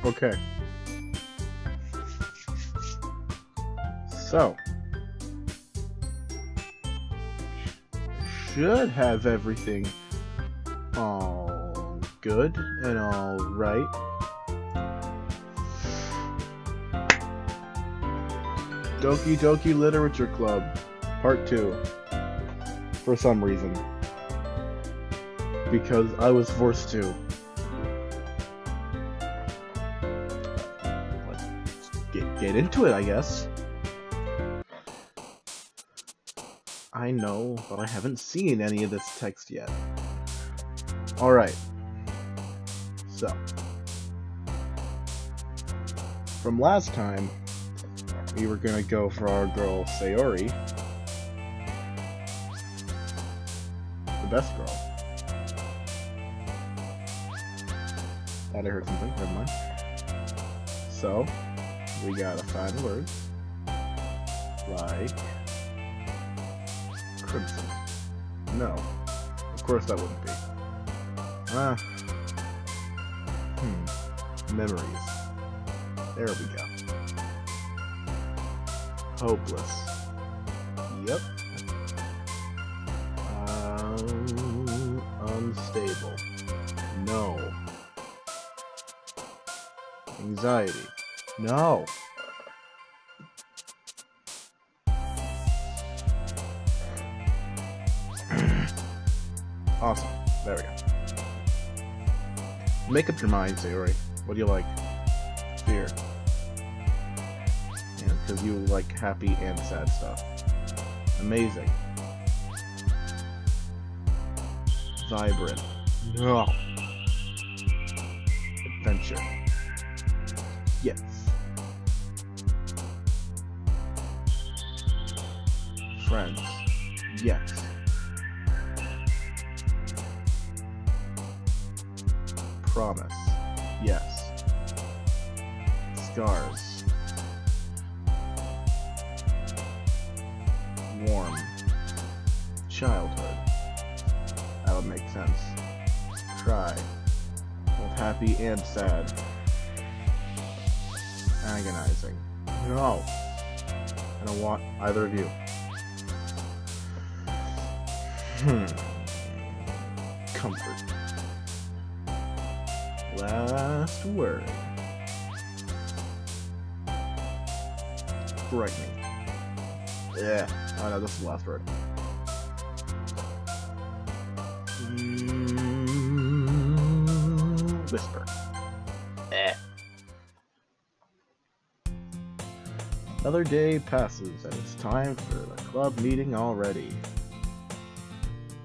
Okay. So, should have everything all good and all right. Okey Doki Literature Club, Part 2. For some reason. Because I was forced to. Let's get into it, I guess. I know, but I haven't seen any of this text yet. Alright. So. From last time, we were gonna go for our girl, Sayori. The best girl. Thought I heard something, never mind. So, we gotta find words. Like... Crimson. No. Of course that wouldn't be. Memories. There we go. Hopeless. Yep. Unstable. No. Anxiety. No. Awesome. There we go. Make up your mind, Sayori. What do you like? Fear. Yeah, because you like happy and sad stuff. Amazing. Vibrant. No. Adventure. Yes. Friends. Yes. Promise. Yes. Scars. Warm. Childhood. That would make sense. Cry. Both happy and sad. Agonizing. No. I don't want either of you. Comfort. Last word. Frightening. Yeah. Oh no, this is the last word. Whisper. Another day passes, and it's time for the club meeting already.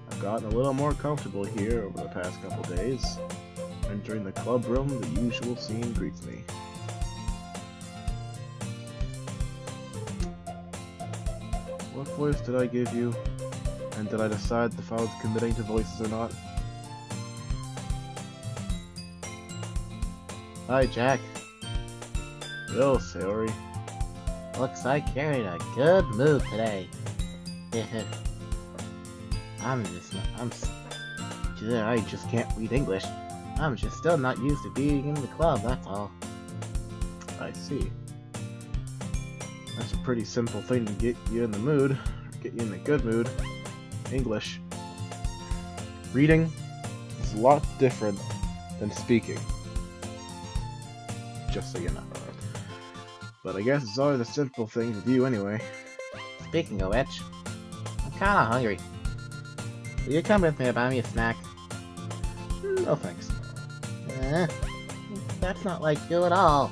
I've gotten a little more comfortable here over the past couple days. Entering the club room, the usual scene greets me. What voice did I give you? And did I decide if I was committing to voices or not? Hi, Jack. Yo, Sayori. Looks like you're in a good mood today. I just can't read English. I'm just still not used to being in the club, that's all. I see. That's a pretty simple thing to get you in the mood, get you in a good mood. English. Reading is a lot different than speaking. Just so you know. But I guess it's always a simple thing to do anyway. Speaking of which, I'm kinda hungry. Will you come with me and buy me a snack? No thanks. That's not like you at all.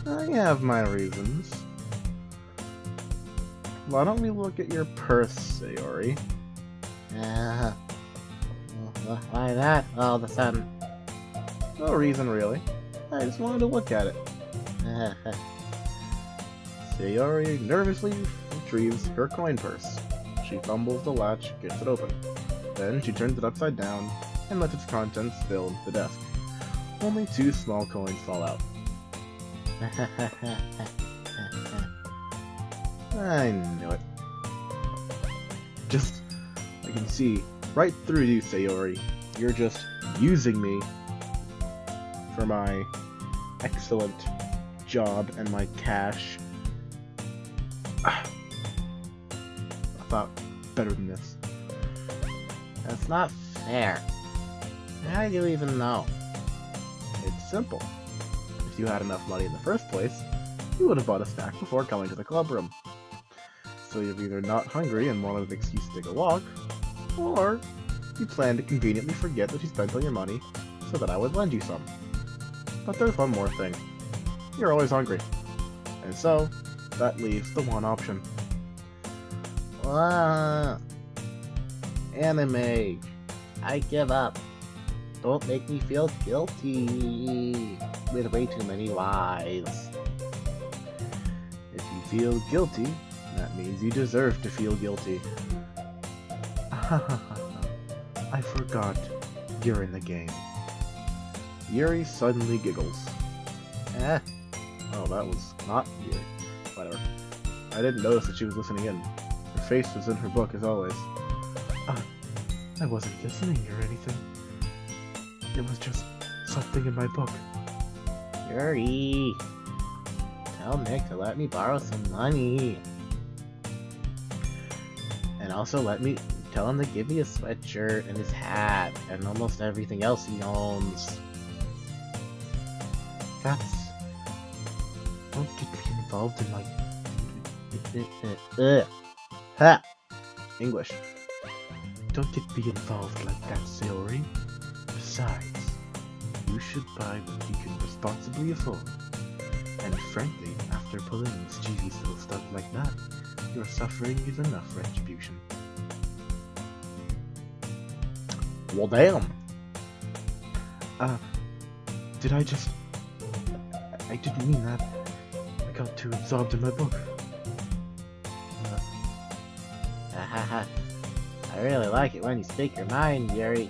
I have my reasons. Why don't we look at your purse, Sayori? Why that all of a sudden? No reason, really. I just wanted to look at it. Sayori nervously retrieves her coin purse. She fumbles the latch, gets it open. Then she turns it upside down and lets its contents fill the desk. Only 2 small coins fall out. I knew it. I can see right through you, Sayori. You're just using me for my excellent job and my cash. I thought better than this. That's not fair. How do you even know? It's simple. If you had enough money in the first place, you would have bought a snack before coming to the club room. So you're either not hungry and wanted an excuse to take a walk, or you plan to conveniently forget that you spent all your money so that I would lend you some. But there's one more thing. You're always hungry. And so, that leaves the one option. Anime. I give up. Don't make me feel guilty with way too many lies. If you feel guilty, that means you deserve to feel guilty. I forgot you're in the game. Yuri suddenly giggles. Oh, that was not Yuri. Whatever. I didn't notice that she was listening in. Her face was in her book as always. I wasn't listening or anything. It was just something in my book. Yuri, tell Nick to let me borrow some money. And also tell him to give me a sweatshirt and his hat and almost everything else he owns. Don't get me involved in my... Ha! English. Don't get me involved like that, Sayori. Besides, you should buy what you can responsibly afford. And frankly, after pulling mischievous little stuff like that, your suffering is enough retribution. Well, damn. Did I just... I didn't mean that. I got too absorbed in my book. I really like it when you speak your mind, Yuri.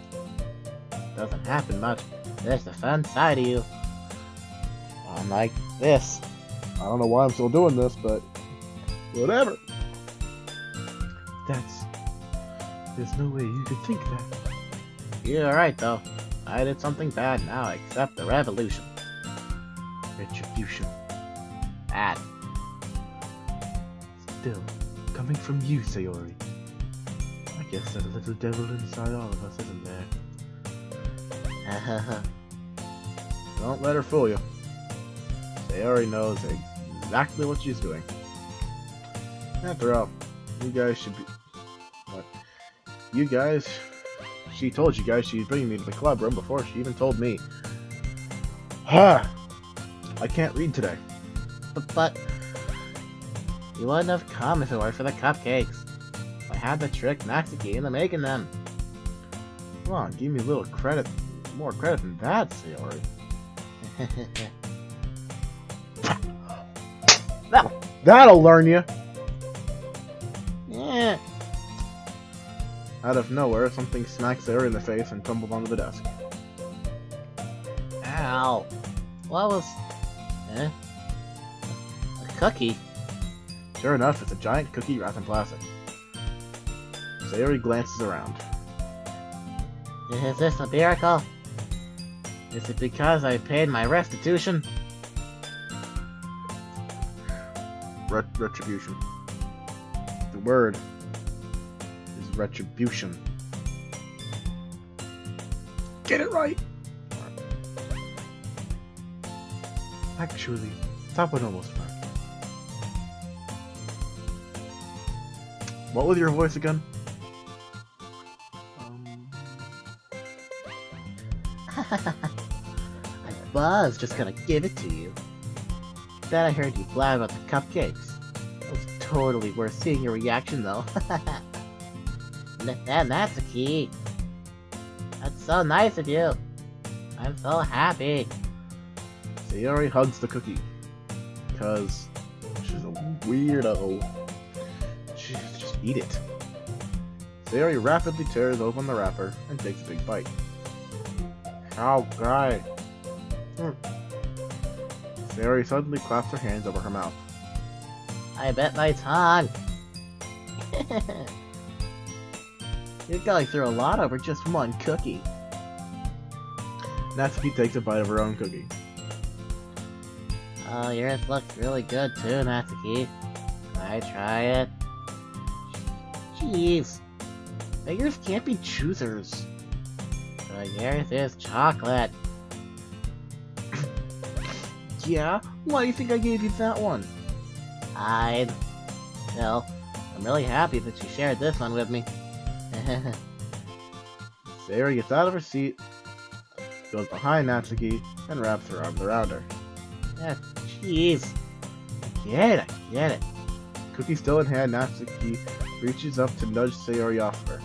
Doesn't happen much. There's the fun side of you. Unlike this. I don't know why I'm still doing this, but... whatever. There's no way you could think that. You're right, though. I did something bad, now I accept the revolution. Retribution. Bad. Still, coming from you, Sayori. I guess there's a little devil inside all of us, isn't there? Don't let her fool you. Sayori knows exactly what she's doing. After all, you guys should be... What? You guys... She told you guys she'd bring me to the club room before she even told me. I can't read today. But... You wouldn't have come if it weren't for the cupcakes. I had the trick Natsuki into making them. Come on, give me a little credit. More credit than that, Sayori. That'll learn you! Yeah. Out of nowhere, something smacks Sayori in the face and tumbles onto the desk. Ow. What was... A cookie? Sure enough, it's a giant cookie wrapped in plastic. Sayori glances around. Is this a miracle? Is it because I paid my restitution? Retribution. The word is retribution. Get it right! Actually, that would almost work. What was your voice again? I was just gonna give it to you. Then I heard you blab about the cupcakes. It was totally worth seeing your reaction, though. That's a key. That's so nice of you. I'm so happy. Sayori hugs the cookie. Because she's a weirdo. She just eat it. Sayori rapidly tears open the wrapper and takes a big bite. How great. Sayori suddenly claps her hands over her mouth. I bet my tongue. You're going through a lot over just one cookie. Natsuki takes a bite of her own cookie. Oh, yours looks really good too, Natsuki. Can I try it? Jeez. But yours can't be choosers. But yours is chocolate. Yeah? Why do you think I gave you that one? Well, I'm really happy that you shared this one with me. Sayori gets out of her seat, goes behind Natsuki, and wraps her arms around her. Jeez. I get it. Cookie still in hand, Natsuki reaches up to nudge Sayori off her.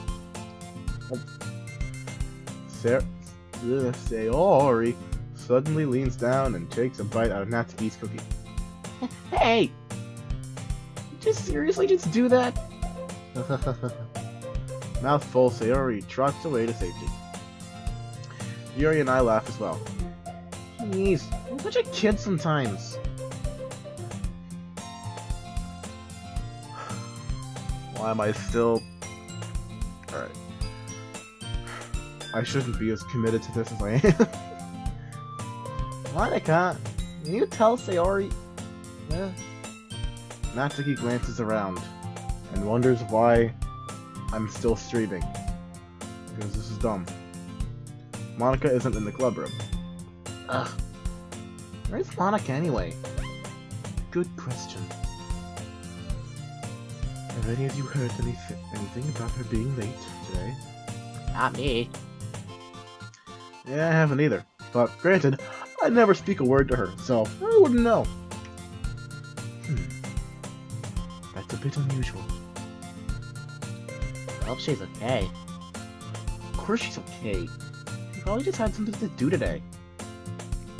Sayori suddenly leans down and takes a bite out of Natsuki's cookie. Hey! Just seriously just do that? Mouth full, Sayori trots away to safety. Yuri and I laugh as well. Jeez, I'm such a kid sometimes. Why am I still... Alright. I shouldn't be as committed to this as I am. Monica, can you tell Sayori? Natsuki glances around and wonders why I'm still streaming. Because this is dumb. Monica isn't in the club room. Ugh. Where's Monica anyway? Good question. Have any of you heard anything about her being late today? Not me. Yeah, I haven't either. But granted, I never speak a word to her, so I wouldn't know. That's a bit unusual. I hope she's okay. Of course she's okay. She probably just had something to do today.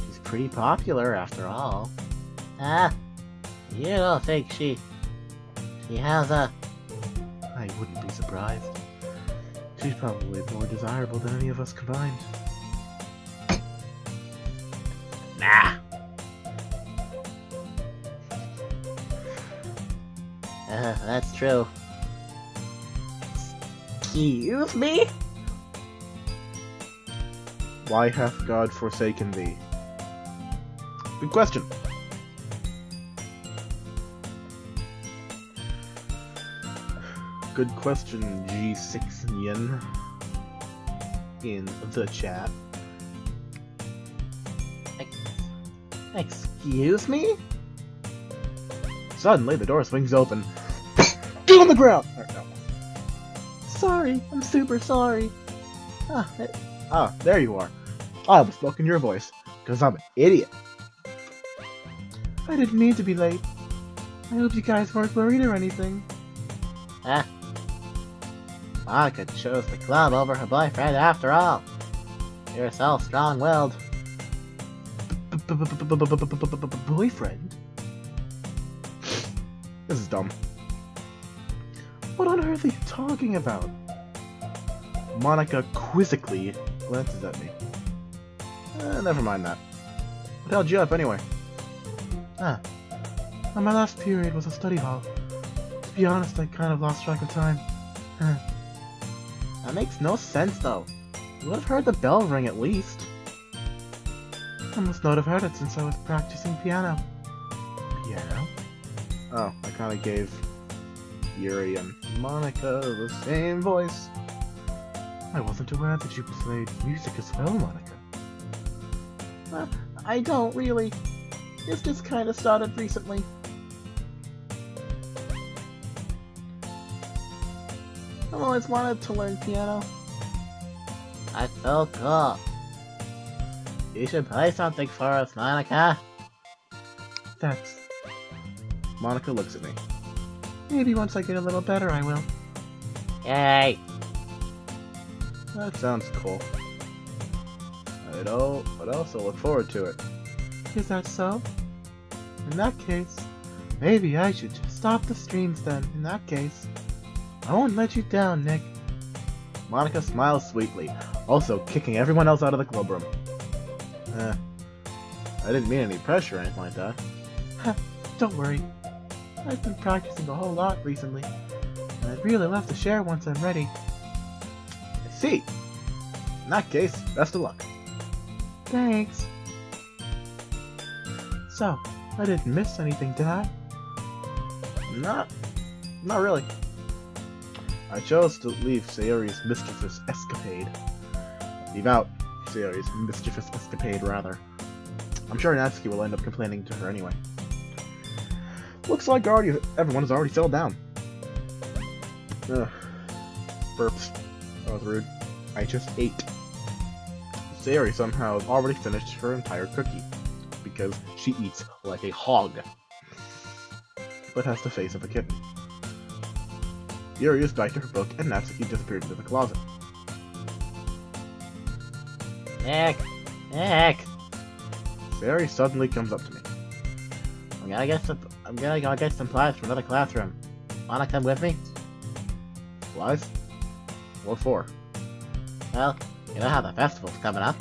She's pretty popular after all. You don't think she has a... I wouldn't be surprised. She's probably more desirable than any of us combined. Nah. That's true. Excuse me? Why hath God forsaken thee? Good question. Good question, G6 Yen. In the chat. Excuse me? Suddenly, the door swings open. Get on the ground! No. Sorry, I'm super sorry. There you are. I was spoken your voice, because I'm an idiot. I didn't mean to be late. I hope you guys weren't worried or anything. Monica chose the club over her boyfriend after all. You're so strong-willed. Boyfriend? This is dumb. What on earth are you talking about? Monica quizzically glances at me. Never mind that. What held you up anyway? My last period was a study hall. To be honest, I kind of lost track of time. That makes no sense though. You would have heard the bell ring at least. I must not have heard it since I was practicing piano. Piano? Oh, I kind of gave Yuri and Monica the same voice. I wasn't aware that you played music as well, Monica. I don't really. It's just kind of started recently. I've always wanted to learn piano. That's so cool. You should play something for us, Monica. That's... Monica looks at me. Maybe once I get a little better, I will. Yay! That sounds cool. I'd also look forward to it. Is that so? In that case, maybe I should just stop the streams then, in that case. I won't let you down, Nick. Monica smiles sweetly, also kicking everyone else out of the club room. I didn't mean any pressure or anything like that. Don't worry. I've been practicing a whole lot recently, and I'd really love to share once I'm ready. I see. In that case, best of luck. Thanks. So, I didn't miss anything, did I? Not really. I chose to leave Sayori's mischievous escapade. Leave out Sayori's mischievous escapade, rather. I'm sure Natsuki will end up complaining to her anyway. Looks like everyone has already settled down. Ugh. Burps. That was rude. I just ate. Sayori somehow has already finished her entire cookie, because she eats like a hog, but has the face of a kitten. Yuri is back to her book, and Natsuki disappeared into the closet. Nick! Sayori suddenly comes up to me. I'm gonna go get some supplies from another classroom. Wanna come with me? Supplies? What for? Well, you know how the festival's coming up.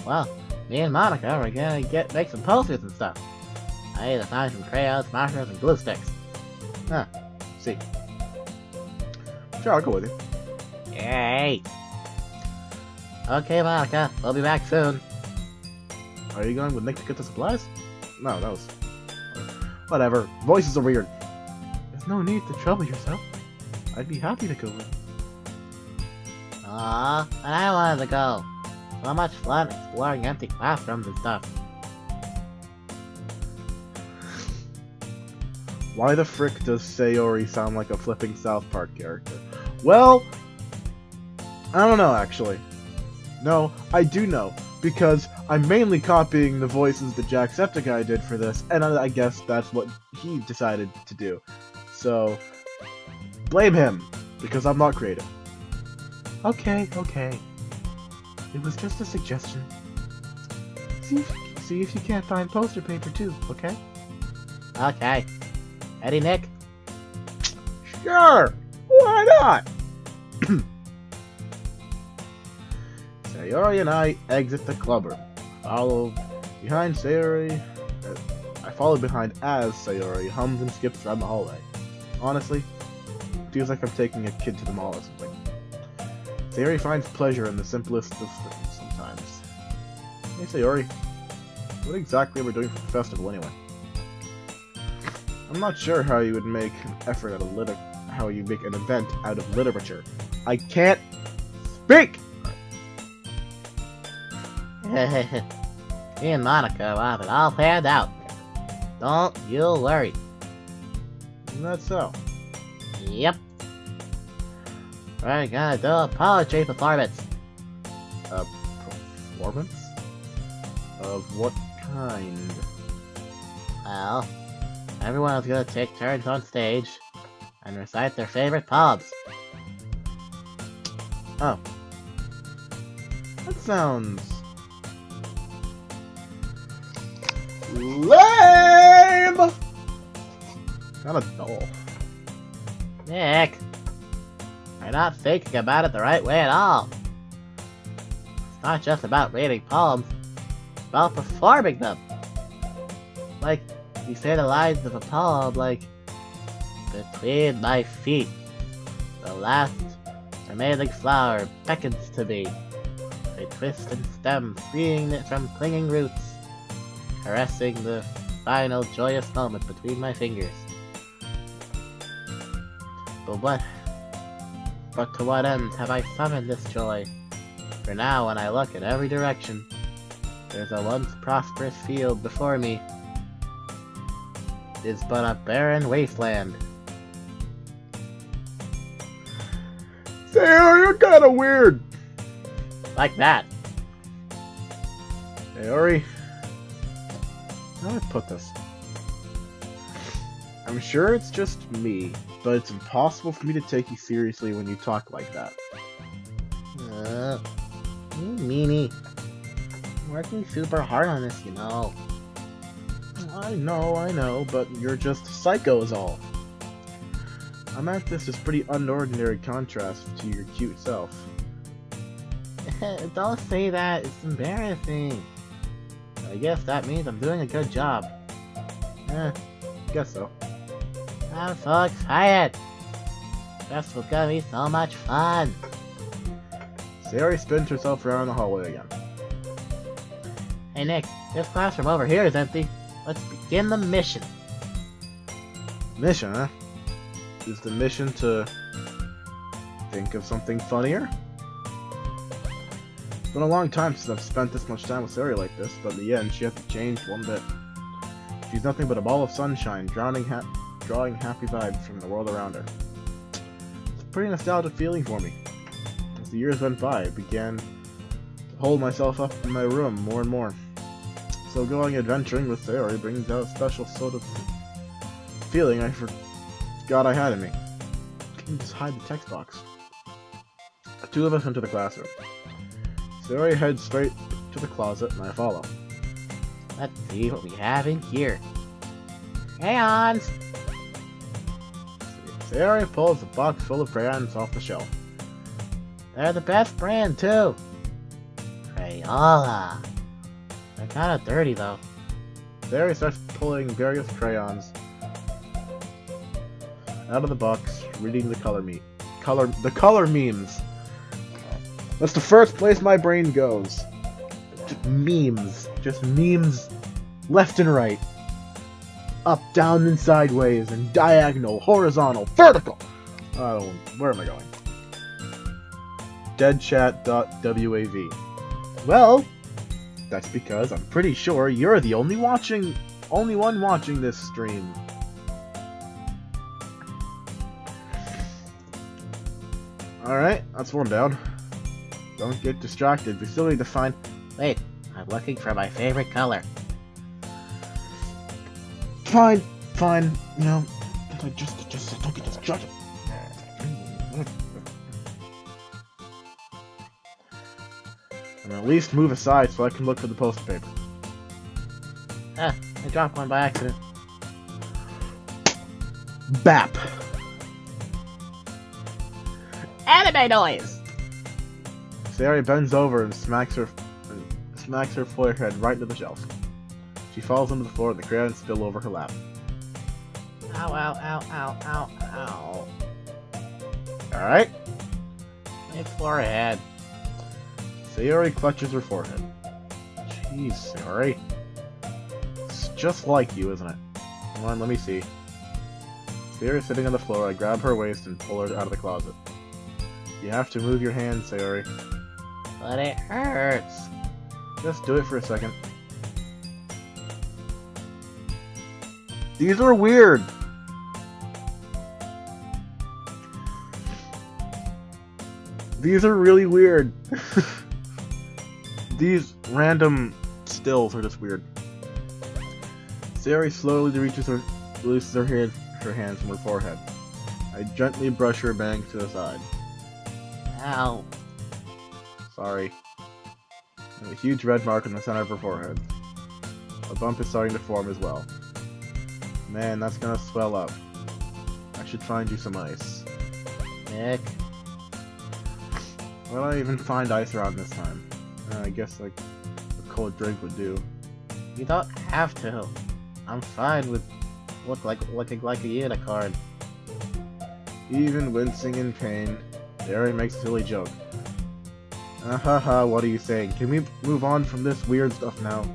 Well, me and Monica are gonna make some posters and stuff. I need to find some crayons, markers, and glue sticks. Huh. See. Sure, I'll go with you. Yay! Okay, Monica, we'll be back soon. Are you going with Nick to get the supplies? No, that was... Whatever. Voices are weird. There's no need to trouble yourself. I'd be happy to go with you. Aww, and I wanted to go. So much fun exploring empty classrooms and stuff. Why the frick does Sayori sound like a flipping South Park character? Well, I don't know, actually. No, I do know, because I'm mainly copying the voices that Jacksepticeye did for this, and I guess that's what he decided to do. So, blame him, because I'm not creative. Okay. It was just a suggestion. See if you can't find poster paper too, okay? Okay. Ready, Nick? Sure! Why not? Sayori and I exit the clubroom. Follow behind Sayori. I follow behind as Sayori hums and skips around the hallway. Honestly, feels like I'm taking a kid to the mall or something. Sayori finds pleasure in the simplest of things sometimes. Hey Sayori, what exactly are we doing for the festival anyway? I'm not sure how you would make an effort out of how you make an event out of literature. I can't speak! Me and Monica will have it all planned out. Don't you worry. Isn't that so? Yep. We're gonna do a poetry performance. A performance? Of what kind? Well, everyone's gonna take turns on stage and recite their favorite poems. Oh. That sounds... lame! Kinda dull. Nick, you're not thinking about it the right way at all. It's not just about reading poems, it's about performing them. Like, you say the lines of a poem like, between my feet, the last remaining flower beckons to me. A twist and stem, freeing it from clinging roots, caressing the final joyous moment between my fingers. But to what end have I summoned this joy? For now, when I look in every direction, there's a once prosperous field before me. It is but a barren wasteland. Sayori, you're kinda weird! Like that. Sayori, how do I put this? I'm sure it's just me, but it's impossible for me to take you seriously when you talk like that. You meanie. I'm working super hard on this, you know. I know, but you're just psycho is all. I meant this as pretty unordinary contrast to your cute self. Don't say that, it's embarrassing. I guess that means I'm doing a good job. Guess so. I'm so excited! This was gonna be so much fun! Sayori spins herself around the hallway again. Hey Nick, this classroom over here is empty. Let's begin the mission. Mission, huh? Is the mission to think of something funnier? It's been a long time since I've spent this much time with Sayori like this, but in the end, she hasn't changed one bit. She's nothing but a ball of sunshine, drawing happy vibes from the world around her. It's a pretty nostalgic feeling for me. As the years went by, I began to hold myself up in my room more and more. So going adventuring with Sayori brings out a special sort of feeling I forgot I had in me. I can just hide the text box. The two of us enter the classroom. Sayori heads straight to the closet and I follow. Let's see what we have in here. Crayons! Sayori pulls a box full of crayons off the shelf. They're the best brand, too. Crayola. They're kind of dirty, though. Sayori starts pulling various crayons out of the box, reading the color memes. That's the first place my brain goes. Just memes. Just memes left and right. Up, down, and sideways, and diagonal, horizontal, vertical! Where am I going? Deadchat.wav. Well, that's because I'm pretty sure you're the only one watching this stream. Alright, that's one down. Don't get distracted, we still need to find... Wait, I'm looking for my favorite color. Fine, you know, just don't get distracted. And at least move aside so I can look for the poster paper. I dropped one by accident. BAP! Anime noise! Sayori bends over and smacks her forehead right into the shelf. She falls onto the floor and the crayons spill over her lap. Ow, ow, ow, ow, ow, ow. Alright? My forehead. Sayori clutches her forehead. Jeez, Sayori. It's just like you, isn't it? Come on, let me see. Sayori's sitting on the floor. I grab her waist and pull her out of the closet. You have to move your hand, Sayori. But it hurts. Just do it for a second. These are weird! These are really weird. These random stills are just weird. Sayori slowly releases her hands from her forehead. I gently brush her bangs to the side. Ow. Sorry. And a huge red mark on the center of her forehead. A bump is starting to form as well. Man, that's gonna swell up. I should find you some ice. Nick. Why don't I even find ice around this time? I guess like a cold drink would do. You don't have to. I'm fine with looking like a unicorn. Even wincing in pain, Sayori makes a silly joke. Haha, what are you saying? Can we move on from this weird stuff now?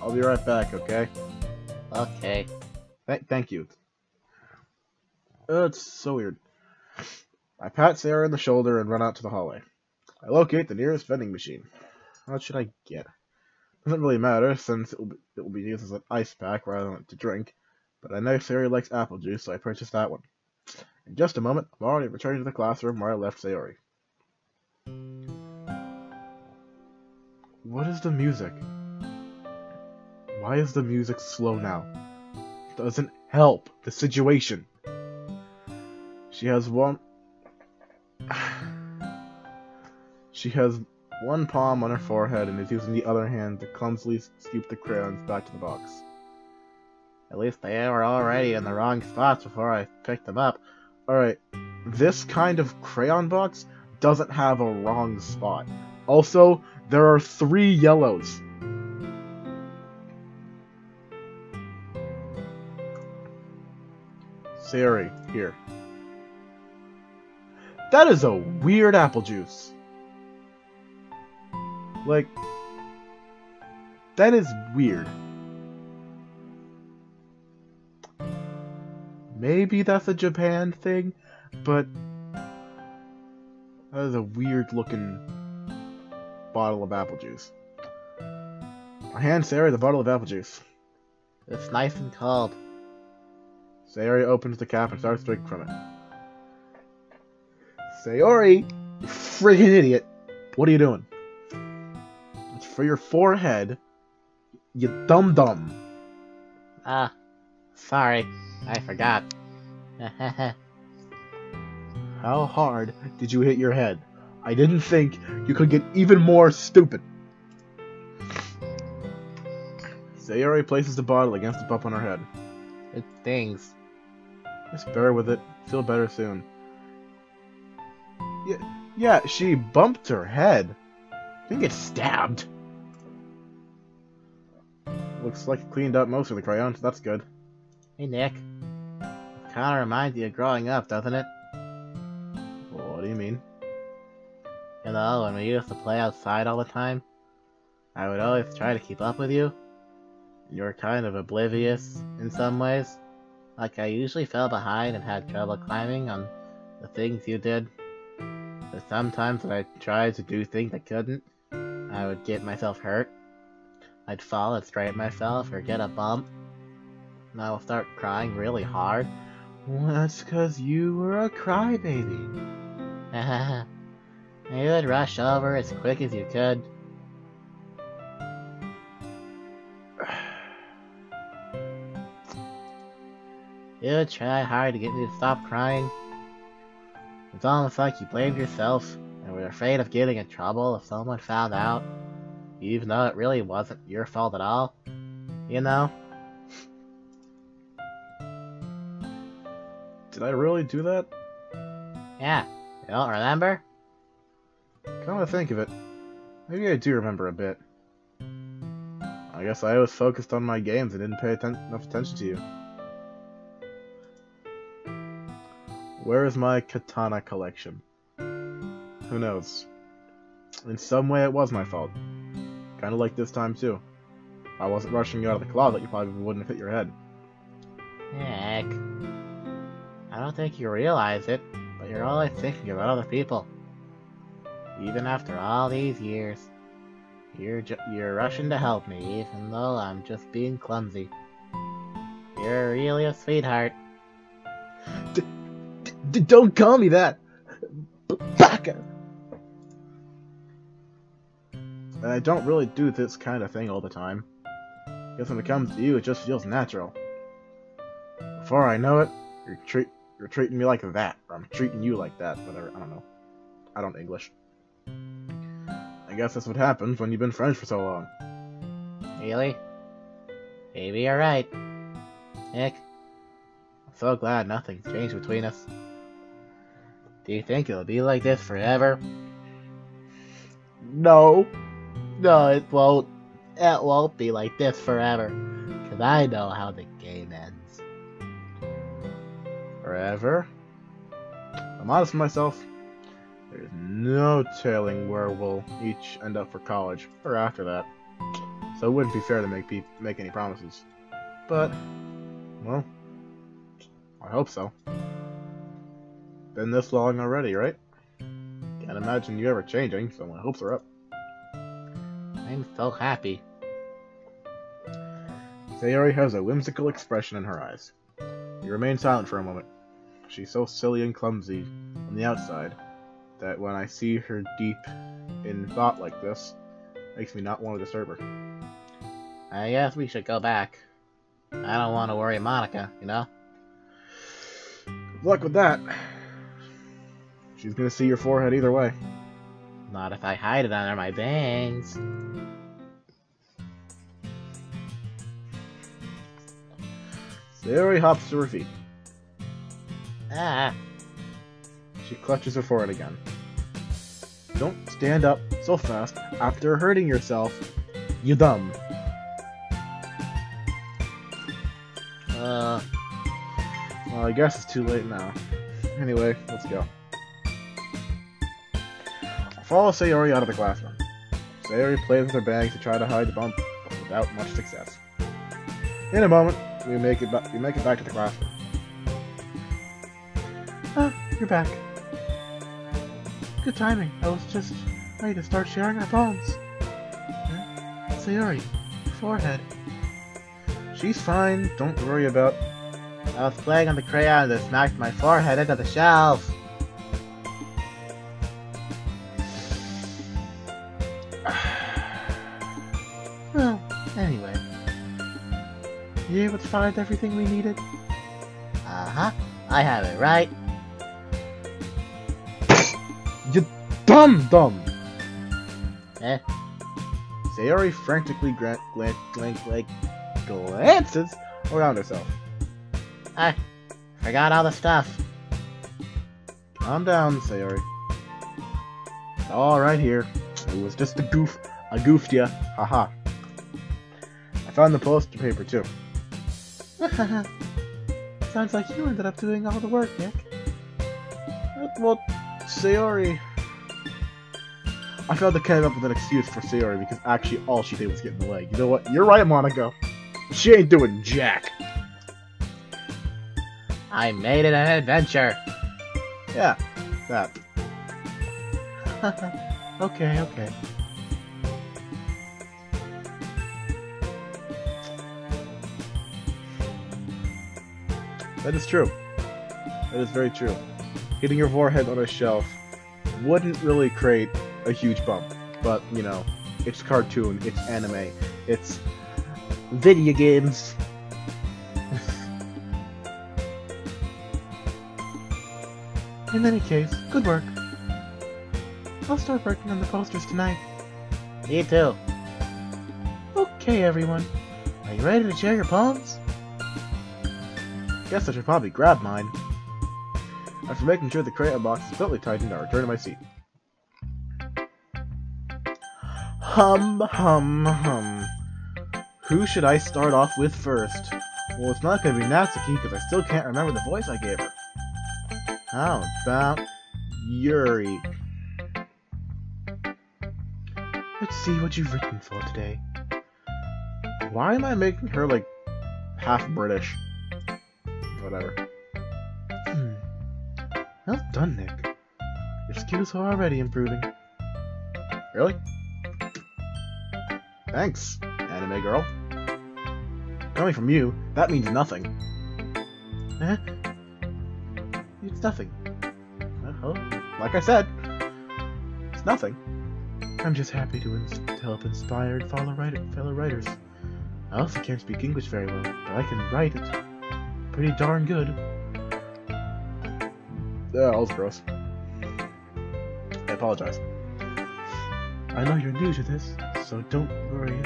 I'll be right back, okay? Okay. Thank you. It's so weird. I pat Sayori on the shoulder and run out to the hallway. I locate the nearest vending machine. What should I get? Doesn't really matter, since it will be used as an ice pack rather than to drink, but I know Sayori likes apple juice, so I purchased that one. In just a moment, I'm already returning to the classroom where I left Sayori. What is the music? Why is the music slow now? It doesn't help the situation. She has one palm on her forehead and is using the other hand to clumsily scoop the crayons back to the box. At least they were already in the wrong spots before I picked them up. Alright, this kind of crayon box doesn't have a wrong spot. Also, there are 3 yellows. Sayori, here. That is a weird apple juice. Like, that is weird. Maybe that's a Japan thing, but that is a weird looking bottle of apple juice. I hand Sayori the bottle of apple juice. It's nice and cold. Sayori opens the cap and starts drinking from it. Sayori, you friggin' idiot. What are you doing? It's for your forehead, you dum-dum. Ah, sorry. I forgot. How hard did you hit your head? I didn't think you could get even more stupid. Sayori places the bottle against the bump on her head. It stings. Just bear with it. Feel better soon. Yeah, she bumped her head. Didn't get stabbed. Looks like it cleaned up most of the crayons. That's good. Hey, Nick. It kinda reminds you of growing up, doesn't it? What do you mean? You know, when we used to play outside all the time, I would always try to keep up with you. You were kind of oblivious in some ways. Like I usually fell behind and had trouble climbing on the things you did. But sometimes when I tried to do things I couldn't, I would get myself hurt. I'd fall and straighten myself or get a bump. And I would start crying really hard. Well, that's because you were a crybaby. You would rush over as quick as you could. You would try hard to get me to stop crying. It's almost like you blamed yourself and were afraid of getting in trouble if someone found out, even though it really wasn't your fault at all. You know? Did I really do that? Yeah, you don't remember? Come to think of it, maybe I do remember a bit. I guess I was focused on my games and didn't pay enough attention to you. Where is my katana collection? Who knows? In some way it was my fault. Kinda like this time too. If I wasn't rushing you out of the closet, you probably wouldn't have hit your head. Heck. I don't think you realize it, but you're always thinking about other people. Even after all these years. You're rushing to help me, even though I'm just being clumsy. You're really a sweetheart. Don't call me that! Baka! And I don't really do this kind of thing all the time. Guess when it comes to you, it just feels natural. Before I know it, you're treating me like that, or I'm treating you like that, whatever, I don't know. I don't English. I guess that's what happens when you've been friends for so long. Really? Maybe you're right. Nick, I'm so glad nothing's changed between us. Do you think it'll be like this forever? No. No, it won't. It won't be like this forever. Cause I know how the game ends. Forever? I'm honest with myself. There's no telling where we'll each end up for college, or after that. So it wouldn't be fair to make any promises. But, well, I hope so. Been this long already, right? Can't imagine you ever changing, so my hopes are up. I'm so happy. Sayori has a whimsical expression in her eyes. You remain silent for a moment. She's so silly and clumsy on the outside that when I see her deep in thought like this, it makes me not want to disturb her. I guess we should go back. I don't want to worry Monica, you know? Good luck with that. She's gonna see your forehead either way. Not if I hide it under my bangs. Sayori hops to her feet. Ah. She clutches her forehead again. Don't stand up so fast after hurting yourself, you dumb. Well, I guess it's too late now. Anyway, let's go. I'll follow Sayori out of the classroom. Sayori plays with her bag to try to hide the bump, but without much success. In a moment, we make it back to the classroom. Ah, you're back. Good timing. I was just ready to start sharing our poems. Sayori, your forehead. She's fine. Don't worry about... I was playing on the crayon that smacked my forehead into the shelf. Well, anyway. You able to find everything we needed? Uh-huh. I have it right. You dumb! Eh? Sayori frantically glances around herself. I forgot all the stuff. Calm down, Sayori. It's all right here. It was just a goof. I goofed ya. Haha. I found the poster paper too. Sounds like you ended up doing all the work, Nick. Well, Sayori... I failed to come up with an excuse for Sayori because actually all she did was get in the way. You know what? You're right, Monica. She ain't doing jack. I made it an adventure. Yeah, that. Okay. That is true. That is very true. Hitting your forehead on a shelf wouldn't really create a huge bump. But, you know, it's cartoon, it's anime, it's video games. In any case, good work. I'll start working on the posters tonight. Me too. Okay, everyone. Are you ready to share your poems? Guess I should probably grab mine. After making sure the crayon box is totally tightened, I return to my seat. Hum. Who should I start off with first? Well, it's not going to be Natsuki because I still can't remember the voice I gave her. How about Yuri? Let's see what you've written for today. Why am I making her, like, half British? Whatever. Well done, Nick. Your skills are already improving. Really? Thanks, anime girl. Coming from you, that means nothing. Eh? It's nothing. Like I said, it's nothing. I'm just happy to help inspire fellow writers. I also can't speak English very well, but I can write it pretty darn good. That was gross. I apologize. I know you're new to this, so don't worry.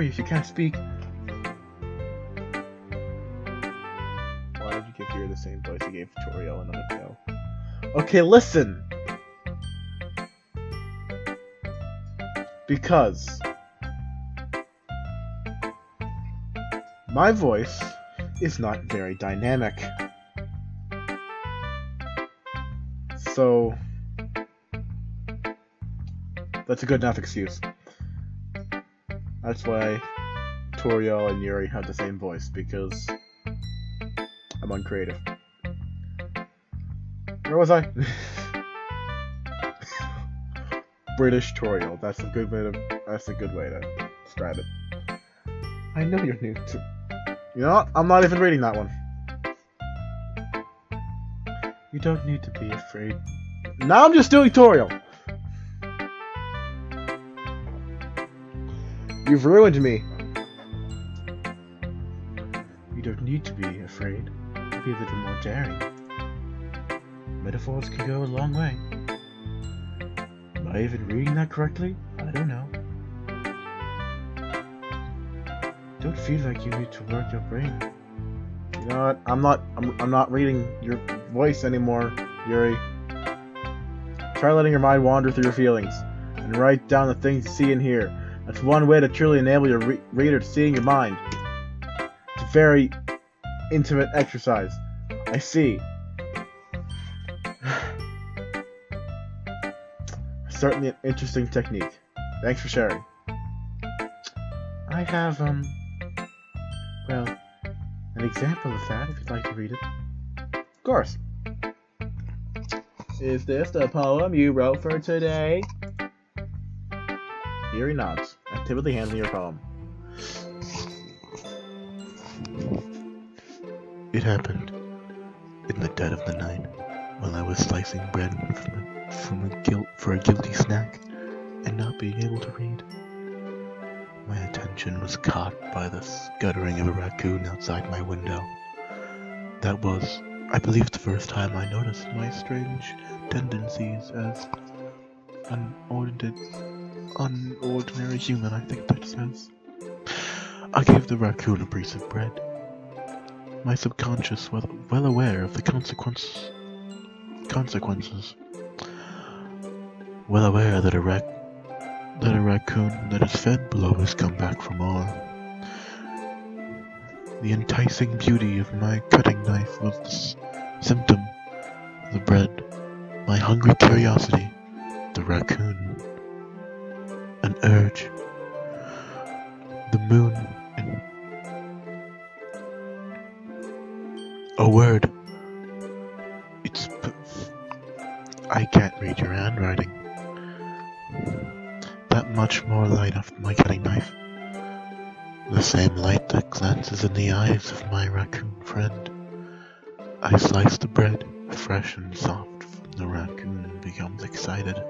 If you can't speak. Why did you give Yuri the same voice you gave Toriel and Undertale? Okay, listen! Because my voice is not very dynamic. So that's a good enough excuse. That's why Toriel and Yuri have the same voice, because I'm uncreative. Where was I? British Toriel. That's a good way to describe it. I know you're new to... You know what? I'm not even reading that one. You don't need to be afraid. Now I'm just doing Toriel. You've ruined me. You don't need to be afraid. Be a little more daring. Metaphors can go a long way. Am I even reading that correctly? I don't know. Don't feel like you need to work your brain. You know what? I'm not reading your voice anymore, Yuri. Try letting your mind wander through your feelings and write down the things you see and hear. That's one way to truly enable your reader to see in your mind. It's a very intimate exercise. I see. Certainly an interesting technique. Thanks for sharing. I have, well, an example of that if you'd like to read it. Go course. Is this the poem you wrote for today? Yuri nods, actively handling your poem. It happened in the dead of the night while I was slicing bread for a guilty snack and not being able to read. My attention was caught by the scuttering of a raccoon outside my window. That was, I believe, the first time I noticed my strange tendencies as an unordinary human, I think that says. I gave the raccoon a piece of bread. My subconscious was well aware of the consequences. Well aware that a raccoon that is fed below has come back for more. The enticing beauty of my cutting knife was the symptom, the bread, my hungry curiosity, the raccoon, an urge, the moon, a word. I can't read your handwriting. That much more light off my cutting knife. The same light that glances in the eyes of my raccoon friend. I slice the bread, fresh and soft. The raccoon becomes excited.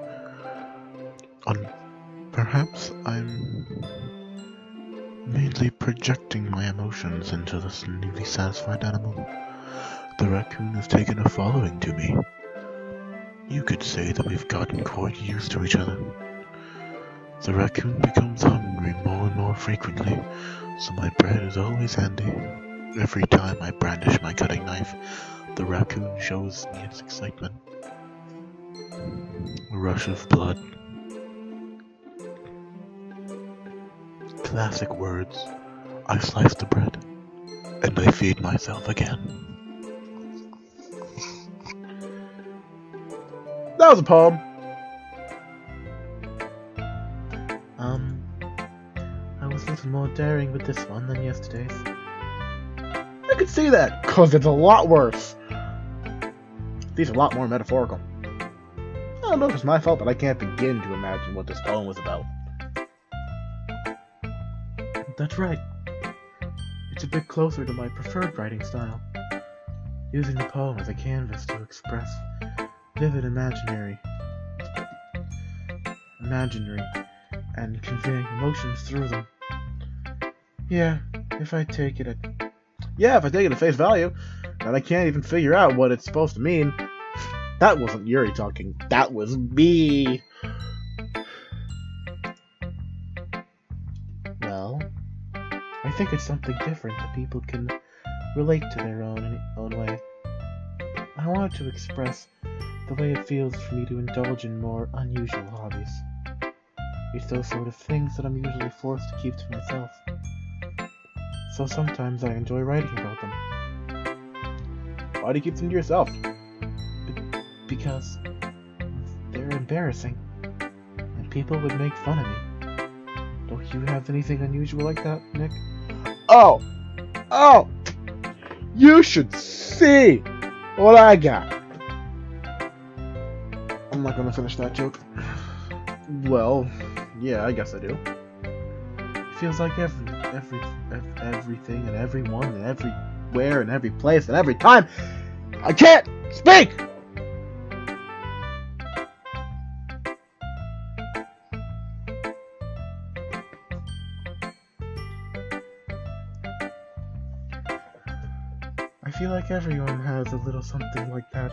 Perhaps I'm mainly projecting my emotions into this newly satisfied animal. The raccoon has taken a following to me. You could say that we've gotten quite used to each other. The raccoon becomes hungry more and more frequently, so my bread is always handy. Every time I brandish my cutting knife, the raccoon shows me its excitement. A rush of blood. Classic words. I slice the bread, and I feed myself again. That was a poem. I was a little more daring with this one than yesterday's. I could see that, cause it's a lot worse. These are a lot more metaphorical. I don't know if it's my fault, but I can't begin to imagine what this poem was about. That's right. It's a bit closer to my preferred writing style. Using the poem as a canvas to express vivid imaginary and conveying emotions through them. Yeah, if I take it at face value, and I can't even figure out what it's supposed to mean. That wasn't Yuri talking, that was me. Well, I think it's something different that people can relate to their own way. I wanted to express the way it feels for me to indulge in more unusual hobbies. It's those sort of things that I'm usually forced to keep to myself. So sometimes I enjoy writing about them. Why do you keep them to yourself? Because they're embarrassing, and people would make fun of me. Don't you have anything unusual like that, Nick? Oh! You should see what I got. I'm not gonna finish that joke. Well, yeah, I guess I do. It feels like everything and everyone and everywhere and every place and every time. I can't speak! I feel like everyone has a little something like that.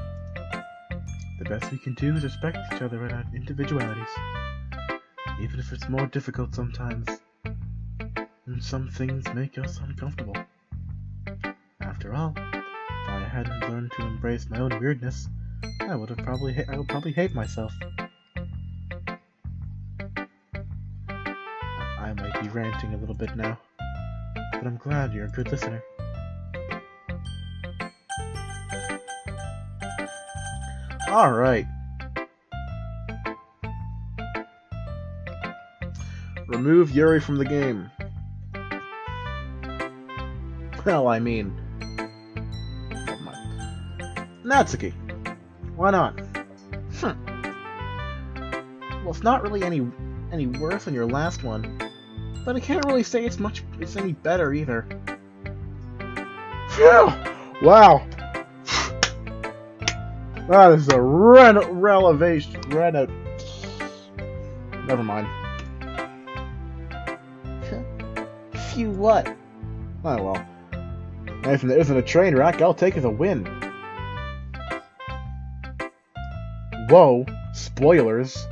The best we can do is respect each other and our individualities, even if it's more difficult sometimes, and some things make us uncomfortable. After all, if I hadn't learned to embrace my own weirdness, I would probably hate myself. I might be ranting a little bit now, but I'm glad you're a good listener. Alright. Remove Yuri from the game. Well, I mean... Never mind. Natsuki. Why not? Well, it's not really any worse than your last one, but I can't really say it's any better either. Wow. That is a revelation. Never mind. Phew, what? Oh well. If there isn't a train wreck, I'll take it as a win. Whoa, spoilers.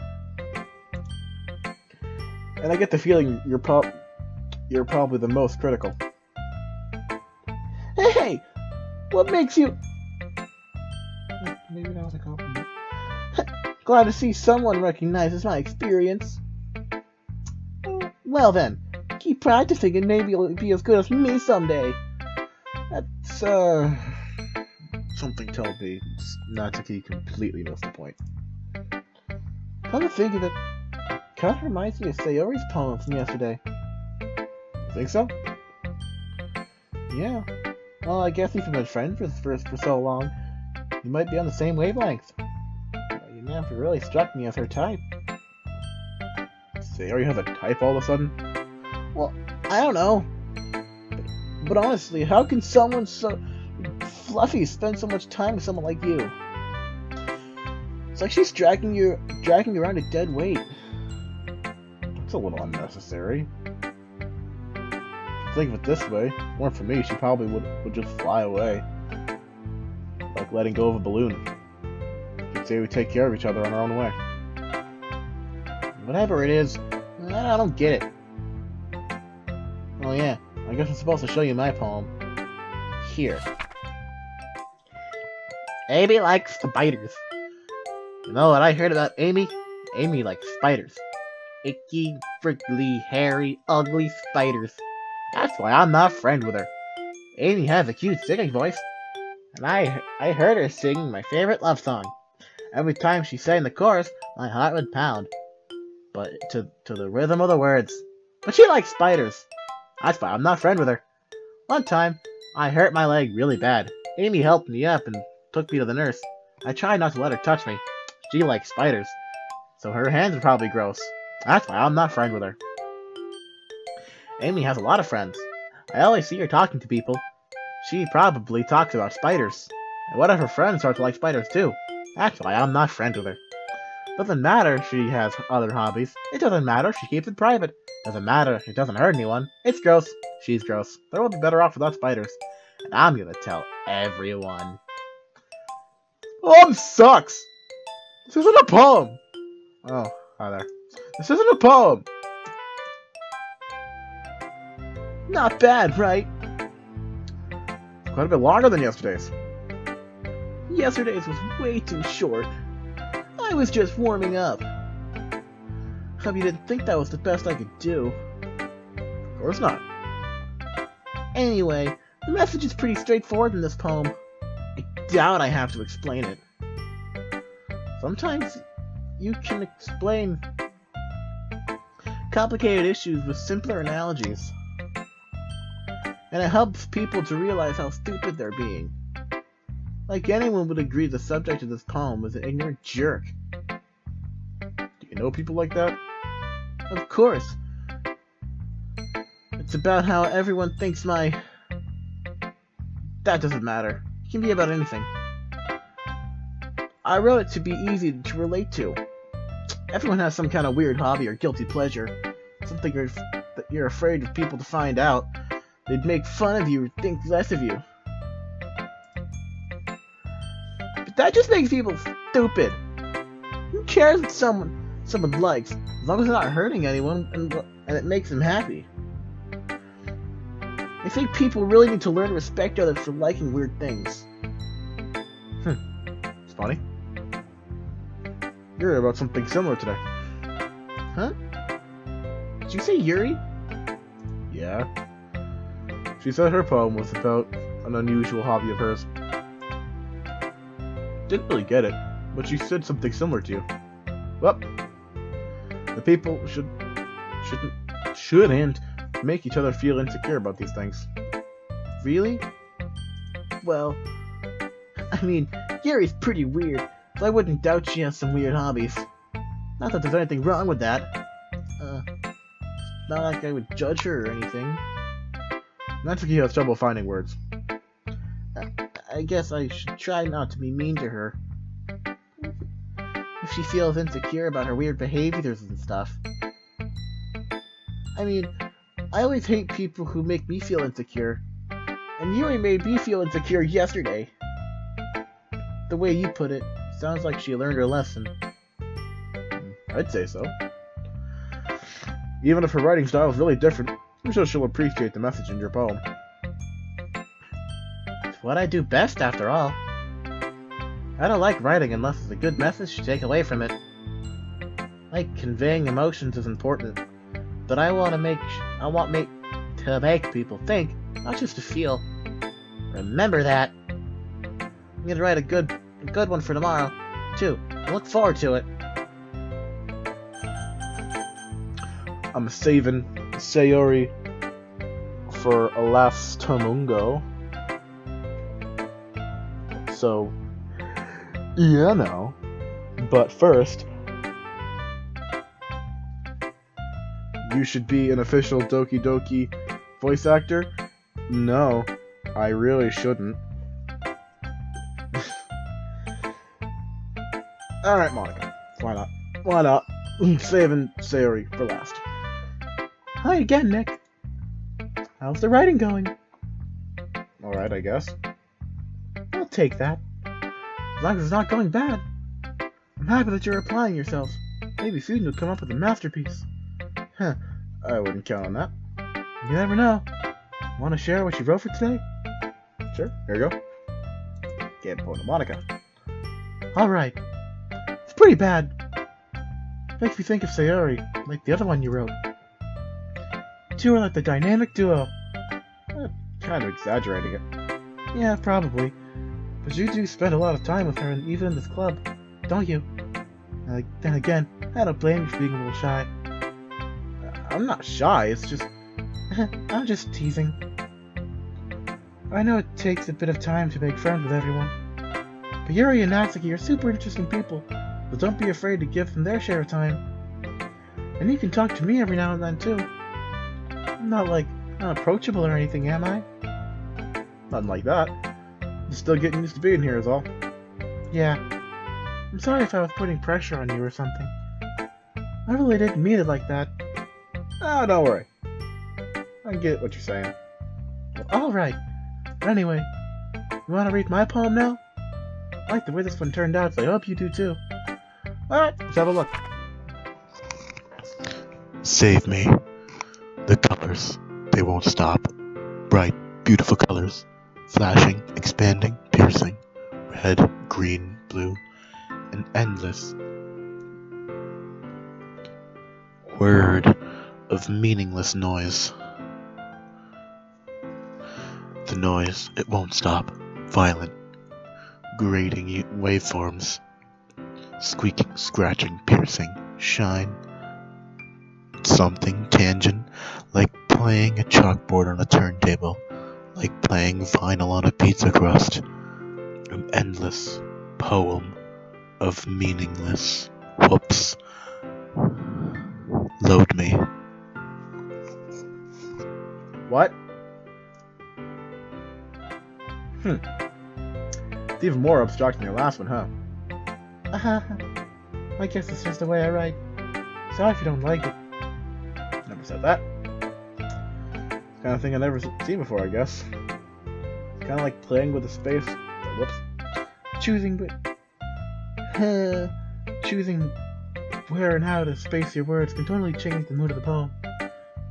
And I get the feeling you're probably the most critical. Hey, what makes you... Maybe that was a compliment. Glad to see someone recognizes my experience. Well then, keep practicing and maybe you'll be as good as me someday. That's, something tells me Natsuki completely missed the point. Come to think of it, kinda reminds me of Sayori's poem from yesterday. You think so? Yeah. Well, I guess if you've been friends for so long, you might be on the same wavelength. You never really struck me as her type. Sayori has a type all of a sudden? Well, I don't know. But honestly, how can someone so fluffy spend so much time with someone like you? It's like she's dragging you around a dead weight. It's a little unnecessary. Think of it this way, if it weren't for me, she probably would just fly away. Like letting go of a balloon. She'd say we take care of each other on our own way. Whatever it is, I don't get it. Oh yeah, I guess I'm supposed to show you my poem. Here. Amy likes spiders. You know what I heard about Amy? Amy likes spiders. Icky, prickly, hairy, ugly spiders. That's why I'm not friends with her. Amy has a cute singing voice. And I heard her sing my favorite love song. Every time she sang the chorus, my heart would pound. But to the rhythm of the words. But she likes spiders. That's why I'm not friends with her. One time, I hurt my leg really bad. Amy helped me up and took me to the nurse. I tried not to let her touch me. She likes spiders. So her hands are probably gross. That's why I'm not friends with her. Amy has a lot of friends. I always see her talking to people. She probably talks about spiders. And one of her friends start to like spiders too. That's why I'm not friends with her. Doesn't matter if she has other hobbies. It doesn't matter if she keeps it private. Doesn't matter if it doesn't hurt anyone. It's gross. She's gross. They will be better off without spiders. And I'm gonna tell everyone. Poem sucks! This isn't a poem! Oh, hi there. This isn't a poem! Not bad, right? Quite a bit longer than yesterday's. Yesterday's was way too short. I was just warming up. Hope you didn't think that was the best I could do. Of course not. Anyway, the message is pretty straightforward in this poem. I doubt I have to explain it. Sometimes you can explain complicated issues with simpler analogies. And it helps people to realize how stupid they're being. Like anyone would agree the subject of this poem was an ignorant jerk. Do you know people like that? Of course. It's about how everyone thinks my... That doesn't matter. It can be about anything. I wrote it to be easy to relate to. Everyone has some kind of weird hobby or guilty pleasure. Something that you're afraid of people to find out. They'd make fun of you or think less of you. But that just makes people stupid. Who cares what someone likes, as long as they're not hurting anyone and it makes them happy. I think people really need to learn to respect others for liking weird things. It's funny. You're about something similar today. Huh? Did you say Yuri? Yeah. She said her poem was about an unusual hobby of hers. Didn't really get it, but she said something similar to you. Well, the people shouldn't make each other feel insecure about these things. Really? Well, I mean, Yuri's pretty weird, so I wouldn't doubt she has some weird hobbies. Not that there's anything wrong with that. Not like I would judge her or anything. Natsuki has trouble finding words. I guess I should try not to be mean to her. If she feels insecure about her weird behaviors and stuff. I mean, I always hate people who make me feel insecure. And Yuri made me feel insecure yesterday. The way you put it, sounds like she learned her lesson. I'd say so. Even if her writing style is really different, I'm sure she'll appreciate the message in your poem. It's what I do best, after all. I don't like writing unless there's a good message to take away from it. Like, conveying emotions is important, but I want to make people think, not just to feel. Remember that. I'm gonna write a good one for tomorrow, too. I look forward to it. I'm saving Sayori for a last Tomungo. So, yeah, no. But first, you should be an official Doki Doki voice actor? No, I really shouldn't. Alright, Monica. Why not? Why not? Saving Sayori for last. Hi again, Nick. How's the writing going? Alright, I guess. I'll take that. As long as it's not going bad. I'm happy that you're applying yourself. Maybe soon you'll come up with a masterpiece. Huh, I wouldn't count on that. You never know. Want to share what you wrote for today? Sure, here you go. Gave a poem to Monica. Alright. It's pretty bad. Makes me think of Sayori, like the other one you wrote. Two are like the dynamic duo. Kind of exaggerating it. Yeah, probably. But you do spend a lot of time with her, and even in this club, don't you? Then again, I don't blame you for being a little shy. I'm not shy, it's just... I'm just teasing. I know it takes a bit of time to make friends with everyone. But Yuri and Natsuki are super interesting people, but don't be afraid to give them their share of time. And you can talk to me every now and then, too. I'm not unapproachable or anything, am I? Nothing like that. I'm still getting used to being here is all. Yeah. I'm sorry if I was putting pressure on you or something. I really didn't mean it like that. Oh, don't worry. I get what you're saying. Well, alright. But anyway, you want to read my poem now? I like the way this one turned out, so I hope you do too. Alright, let's have a look. Save me. The colors, they won't stop. Bright, beautiful colors. Flashing, expanding, piercing. Red, green, blue. An endless word of meaningless noise. The noise, it won't stop. Violent, grating waveforms. Squeaking, scratching, piercing, shine. Something tangent, like playing a chalkboard on a turntable, like playing vinyl on a pizza crust. An endless poem of meaningless whoops. Load me. What? It's even more abstract than your last one, huh? I guess it's just the way I write. Sorry if you don't like it. Never said that. It's the kind of thing I've never seen before, I guess. It's kind of like playing with a space. Whoops. Choosing where and how to space your words can totally change the mood of the poem.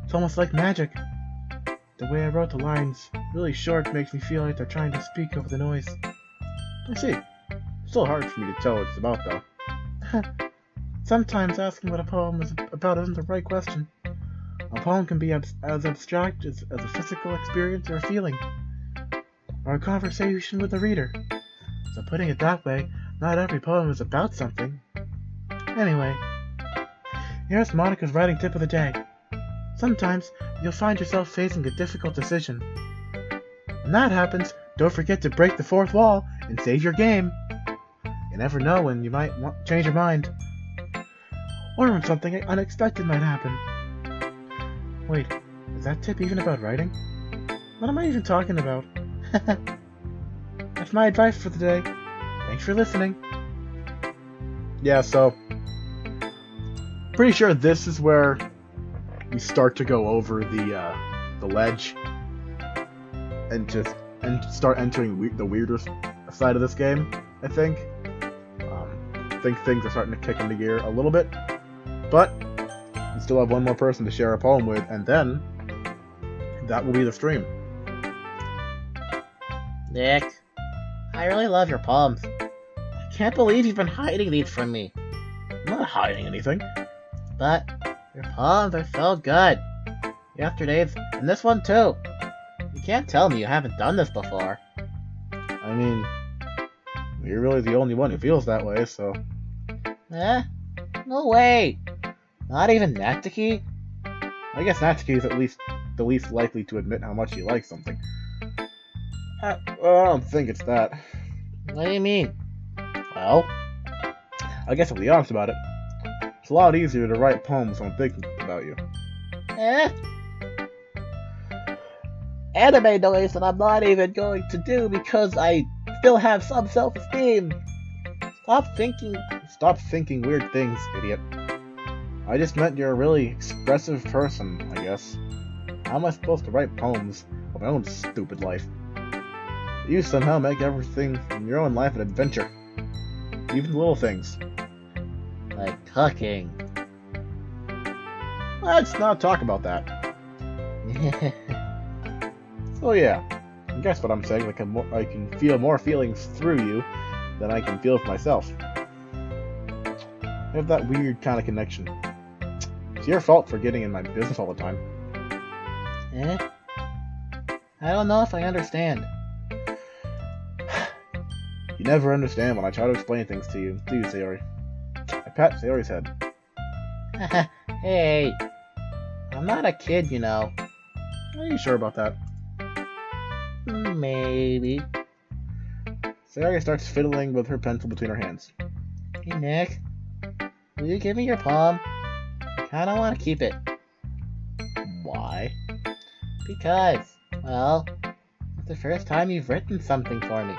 It's almost like magic. The way I wrote the lines, really short, makes me feel like they're trying to speak over the noise. I see. It's still hard for me to tell what it's about, though. Sometimes asking what a poem is about isn't the right question. A poem can be as abstract as a physical experience or a feeling, or a conversation with the reader. So putting it that way, not every poem is about something. Anyway, here's Monica's writing tip of the day. Sometimes you'll find yourself facing a difficult decision. When that happens, don't forget to break the fourth wall and save your game. You never know when you might change your mind. Or when something unexpected might happen. Wait, is that tip even about writing? What am I even talking about? That's my advice for the day. Thanks for listening. Yeah, so pretty sure this is where we start to go over the ledge and start entering the weirder side of this game. I think things are starting to kick into gear a little bit, but we still have one more person to share a poem with, and then that will be the stream. Nick, I really love your poems. I can't believe you've been hiding these from me. I'm not hiding anything. But your poems are so good. Yesterday's, and this one too. You can't tell me you haven't done this before. I mean, you're really the only one who feels that way, so... Eh? No way! Not even Natsuki? I guess Natsuki is at least the least likely to admit how much he likes something. Well, I don't think it's that. What do you mean? Well, I guess I'll be honest about it. It's a lot easier to write poems when I'm thinking about you. Eh? Anime noise that I'm not even going to do because I still have some self-esteem. Stop thinking weird things, idiot. I just meant you're a really expressive person, I guess. How am I supposed to write poems of my own stupid life? You somehow make everything in your own life an adventure. Even the little things. Like cooking. Let's not talk about that. So yeah, I guess what I'm saying, I can feel more feelings through you than I can feel for myself. I have that weird kind of connection. It's your fault for getting in my business all the time. Eh? I don't know if I understand. You never understand when I try to explain things to you, do you, Sayori? I pat Sayori's head. Hey, I'm not a kid, you know. Are you sure about that? Maybe. Sayori starts fiddling with her pencil between her hands. Hey, Nick. Will you give me your poem? I kinda wanna keep it. Why? Because, well, it's the first time you've written something for me.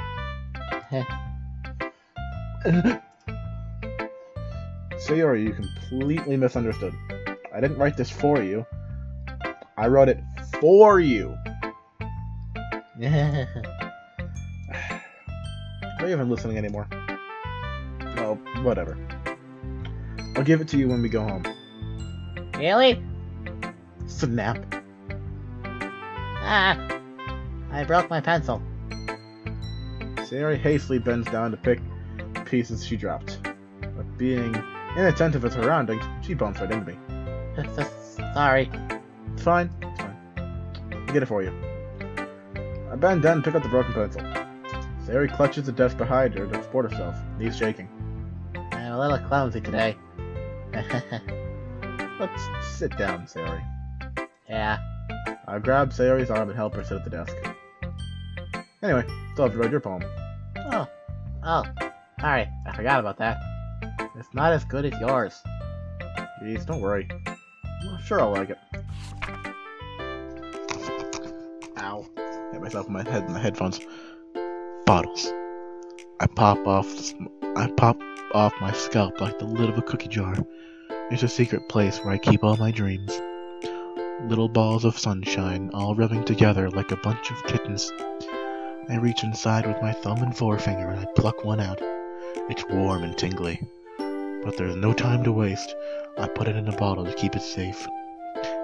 Sayori, you completely misunderstood. I didn't write this for you. I wrote it for you. Are you even listening anymore? Oh, whatever. I'll give it to you when we go home. Really? Snap. Ah! I broke my pencil. Sayori hastily bends down to pick the pieces she dropped. But being inattentive to surroundings, she bumps right into me. Sorry. It's fine. It's fine. I'll get it for you. I bend down and pick up the broken pencil. Sayori clutches the desk behind her to support herself, knees shaking. I'm a little clumsy today. Let's sit down, Sayori. Yeah. I grab Sayori's arm and help her sit at the desk. Anyway, still have to read your poem. Oh. Sorry, I forgot about that. It's not as good as yours. Jeez, don't worry. I'm sure I'll like it. Ow. Hit myself in my head in the headphones. Bottles. I pop off my scalp like the lid of a cookie jar. It's a secret place where I keep all my dreams. Little balls of sunshine, all rubbing together like a bunch of kittens. I reach inside with my thumb and forefinger and I pluck one out. It's warm and tingly. But there's no time to waste. I put it in a bottle to keep it safe.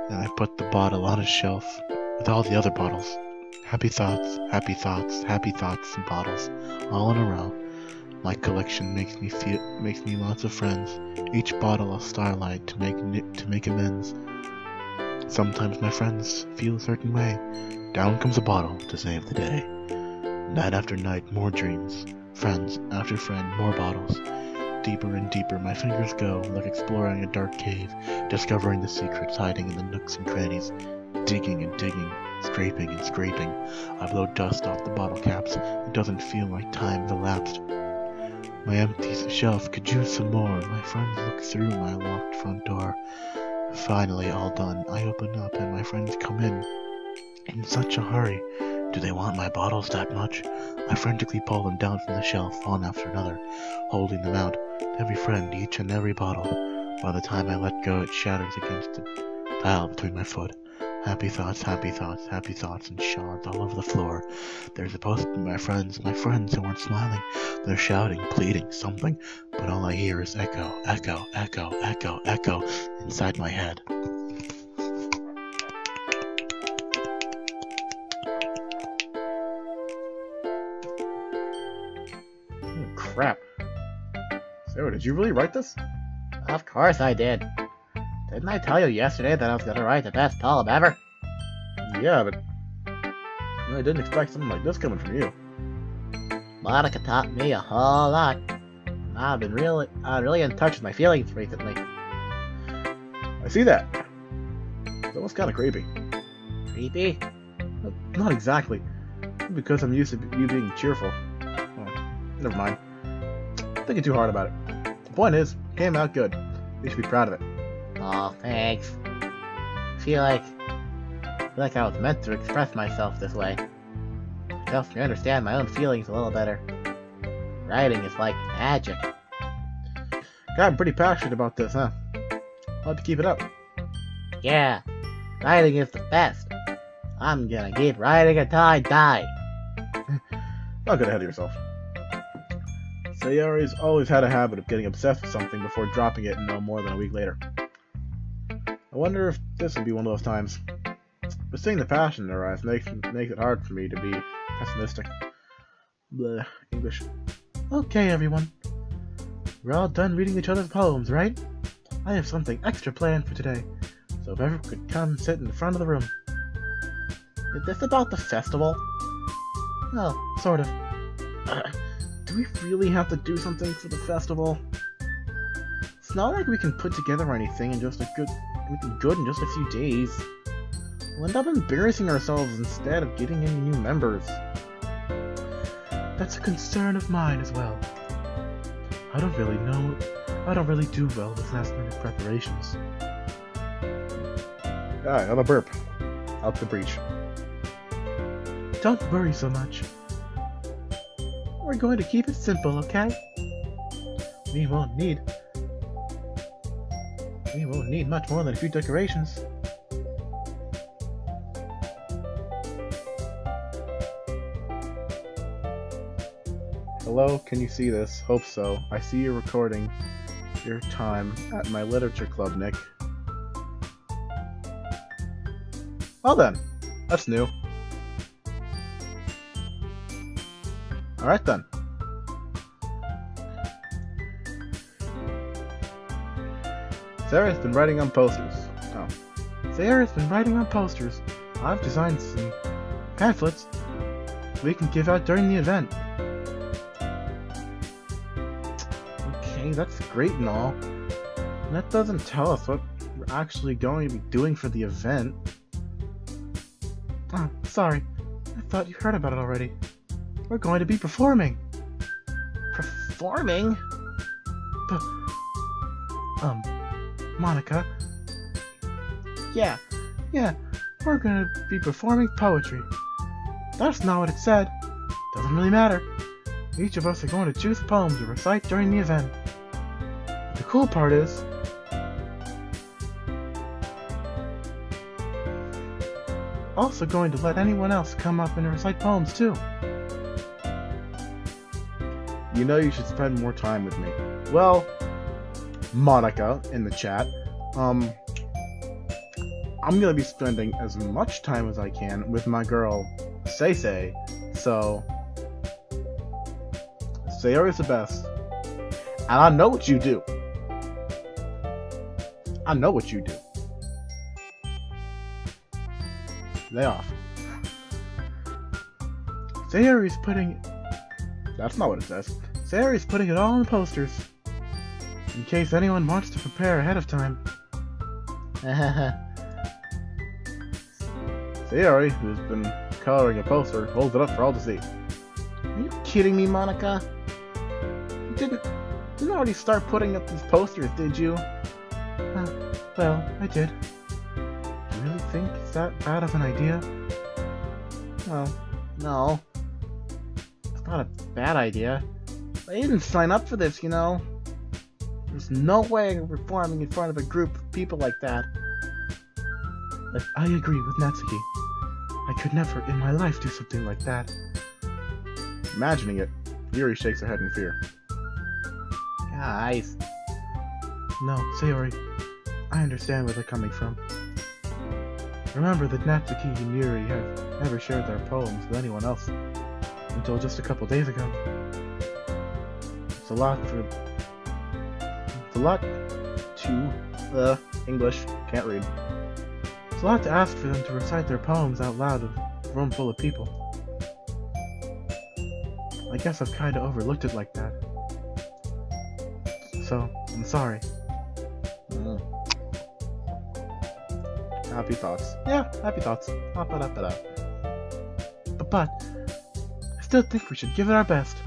And I put the bottle on a shelf with all the other bottles. Happy thoughts, happy thoughts, happy thoughts and bottles, all in a row. My collection makes me lots of friends. Each bottle a starlight to make amends. Sometimes my friends feel a certain way. Down comes a bottle to save the day. Night after night, more dreams. Friends after friend, more bottles. Deeper and deeper my fingers go, like exploring a dark cave, discovering the secrets hiding in the nooks and crannies, digging and digging, scraping and scraping. I blow dust off the bottle caps. It doesn't feel like time's elapsed. My empty shelf could use some more. My friends look through my locked front door. Finally, all done. I open up and my friends come in such a hurry. Do they want my bottles that much? I frantically pull them down from the shelf, one after another, holding them out. Every friend, each and every bottle. By the time I let go, it shatters against the tile between my foot. Happy thoughts, happy thoughts, happy thoughts, and shards all over the floor. They're supposed to be my friends who aren't smiling. They're shouting, pleading, something, but all I hear is echo, echo, echo, echo, echo inside my head. Oh, crap. Sarah, did you really write this? Of course I did. Didn't I tell you yesterday that I was gonna write the best poem ever? Yeah, but I didn't expect something like this coming from you. Monica taught me a whole lot. I've been really in touch with my feelings recently. I see that. It's almost kind of creepy. Creepy? Not exactly. Because I'm used to you being cheerful. Oh, never mind. Thinking too hard about it. The point is, it came out good. You should be proud of it. Oh, thanks. I feel like I was meant to express myself this way. It helps me understand my own feelings a little better. Writing is like magic. I'm pretty passionate about this, huh? I'll have to keep it up. Yeah, writing is the best. I'm gonna keep writing until I die. Don't get ahead of yourself. Sayori's always had a habit of getting obsessed with something before dropping it no more than a week later. I wonder if this would be one of those times. But seeing the passion in her eyes makes it hard for me to be pessimistic. Bleh, English. Okay, everyone. We're all done reading each other's poems, right? I have something extra planned for today, so if everyone could come sit in the front of the room. Is this about the festival? Oh, sort of. Do we really have to do something for the festival? It's not like we can put together anything in just anything good in just a few days. We'll end up embarrassing ourselves instead of getting any new members. That's a concern of mine as well. I don't really do well with last-minute preparations. Another burp. Out the breach. Don't worry so much. We're going to keep it simple, okay? We won't need much more than a few decorations. Hello, can you see this? Hope so. I see you recording your time at my literature club, Nick. Well then, that's new. Alright then. Sarah's been writing on posters. Oh. Sarah's been writing on posters. I've designed some pamphlets we can give out during the event. Okay, that's great and all. And that doesn't tell us what we're actually going to be doing for the event. Oh, sorry. I thought you heard about it already. We're going to be performing. Performing? Monica. Yeah, we're gonna be performing poetry. That's not what it said. Doesn't really matter. Each of us are going to choose a poem to recite during the event. The cool part is, also going to let anyone else come up and recite poems too. You know you should spend more time with me. Well, Monica in the chat, I'm gonna be spending as much time as I can with my girl Say, so Sayori's the best. And I know what you do. I know what you do. Lay off. Sayori's putting... That's not what it says. Sayori's putting it all on posters. In case anyone wants to prepare ahead of time. Sayori, who's been coloring a poster, holds it up for all to see. Are you kidding me, Monica? You didn't already start putting up these posters, did you? Well, I did. Do you really think it's that bad of an idea? Well, no. It's not a bad idea. I didn't sign up for this, you know. There's no way of performing in front of a group of people like that. I agree with Natsuki. I could never in my life do something like that. Imagining it, Yuri shakes her head in fear. Guys. No, Sayori. I understand where they're coming from. Remember that Natsuki and Yuri have never shared their poems with anyone else until just a couple days ago. It's a lot to English, can't read. It's a lot to ask for them to recite their poems out loud to a room full of people. I guess I've kinda overlooked it like that. So, I'm sorry. Happy thoughts. Yeah, happy thoughts. But, I still think we should give it our best.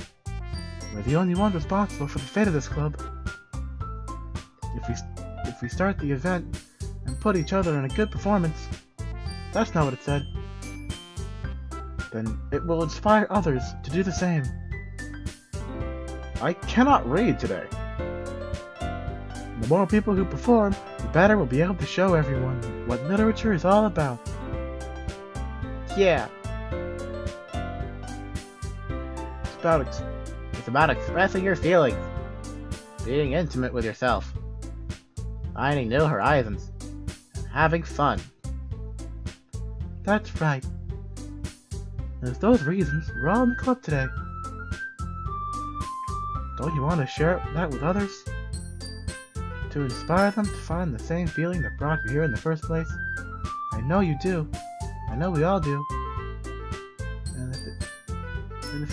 We're the only one responsible for the fate of this club. If we start the event and put each other in a good performance, that's not what it said, then it will inspire others to do the same. I cannot read today. The more people who perform, the better we'll be able to show everyone what literature is all about. Yeah. It's about expressing your feelings, being intimate with yourself, finding new horizons, and having fun. That's right. And for those reasons, we're all in the club today. Don't you want to share that with others? To inspire them to find the same feeling that brought you here in the first place? I know you do. I know we all do. And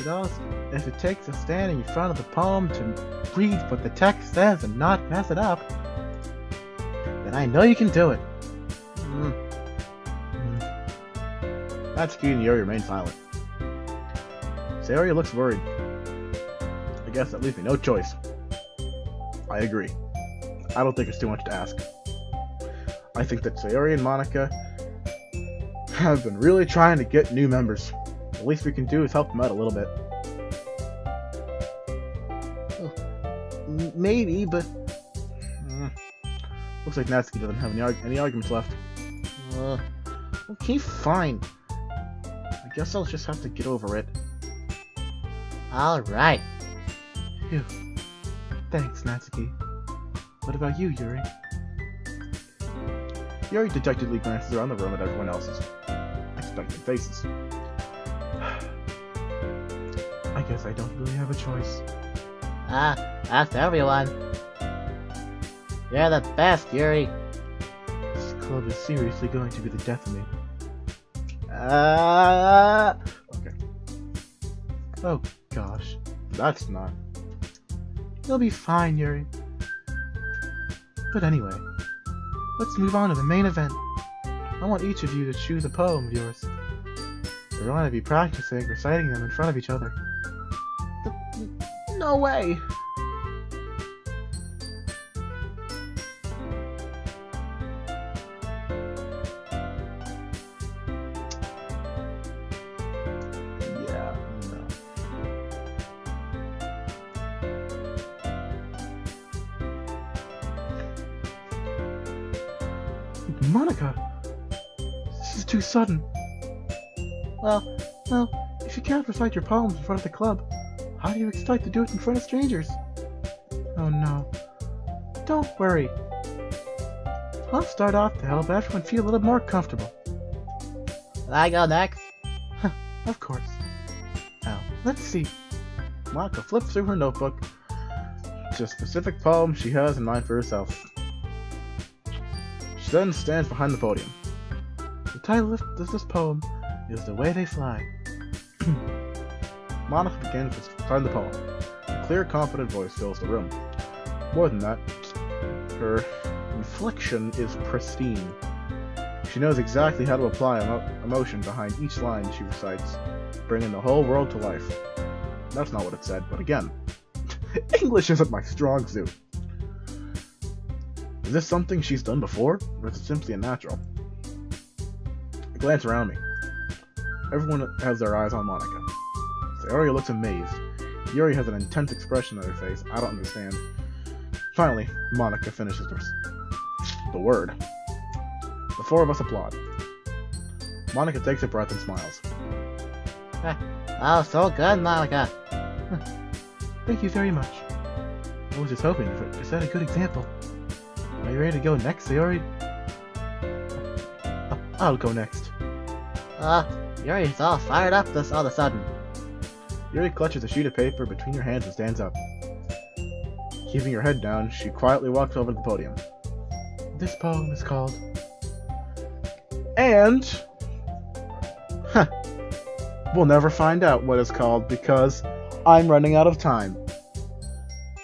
if it takes us standing in front of the poem to read what the text says and not mess it up, then I know you can do it. Natsuki and Yuri remain silent. Sayori looks worried. I guess that leaves me no choice. I agree. I don't think it's too much to ask. I think that Sayori and Monica have been really trying to get new members. The least we can do is help them out a little bit. Maybe, but... Looks like Natsuki doesn't have any arguments left. Okay, fine. I guess I'll just have to get over it. Alright. Phew. Thanks, Natsuki. What about you, Yuri? Yuri dejectedly glances around the room at everyone else's expectant faces. I guess I don't really have a choice. That's everyone. You're the best, Yuri. This club is seriously going to be the death of me. Okay. Oh, gosh. That's not. You'll be fine, Yuri. But anyway, let's move on to the main event. I want each of you to choose a poem of yours. We're going to be practicing reciting them in front of each other. No way! Yeah, no. Monica! This is too sudden. Well, if you can't recite your poems in front of the club, how do you expect to do it in front of strangers? Oh no. Don't worry. I'll start off to help everyone feel a little more comfortable. Will I go next? Of course. Now, let's see. Monica flips through her notebook to a specific poem she has in mind for herself. She then stands behind the podium. The title of this poem is The Way They Fly. Monica begins to recite the poem. A clear, confident voice fills the room. More than that, her inflection is pristine. She knows exactly how to apply emotion behind each line she recites, bringing the whole world to life. That's not what it said, but again, English isn't my strong suit. Is this something she's done before, or is it simply a natural? I glance around me. Everyone has their eyes on Monica. Sayori looks amazed. Yuri has an intense expression on her face I don't understand. Finally, Monica finishes the word. The four of us applaud. Monica takes a breath and smiles. Oh, so good, Monica. Thank you very much. I was just hoping to set a good example. Are you ready to go next, Sayori? I'll go next. Yuri's all fired up all of a sudden. Yuri clutches a sheet of paper between her hands and stands up. Keeping her head down, she quietly walks over to the podium. This poem is called... And... We'll never find out what it's called because I'm running out of time.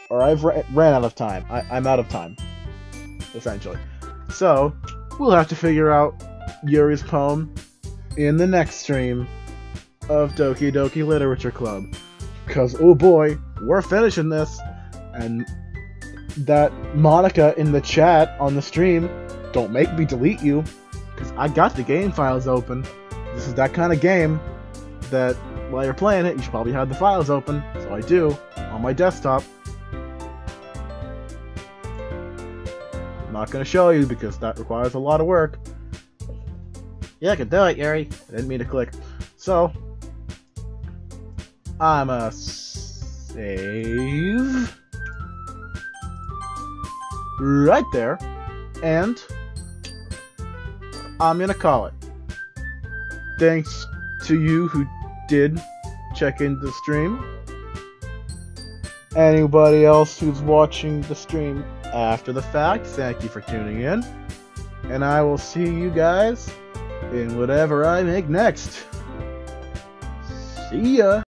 Or I've ran out of time. I'm out of time. Essentially. So, we'll have to figure out Yuri's poem in the next stream of Okey Doki Literature Club. Because, oh boy, we're finishing this. And that Monica in the chat on the stream, don't make me delete you. Because I got the game files open. This is that kind of game that while you're playing it, you should probably have the files open. So I do, on my desktop. I'm not going to show you because that requires a lot of work. You can do it, Yuri. I didn't mean to click. So, I'm a save right there, and I'm gonna call it. Thanks to you who did check in the stream. Anybody else who's watching the stream after the fact, thank you for tuning in, and I will see you guys in whatever I make next. See ya!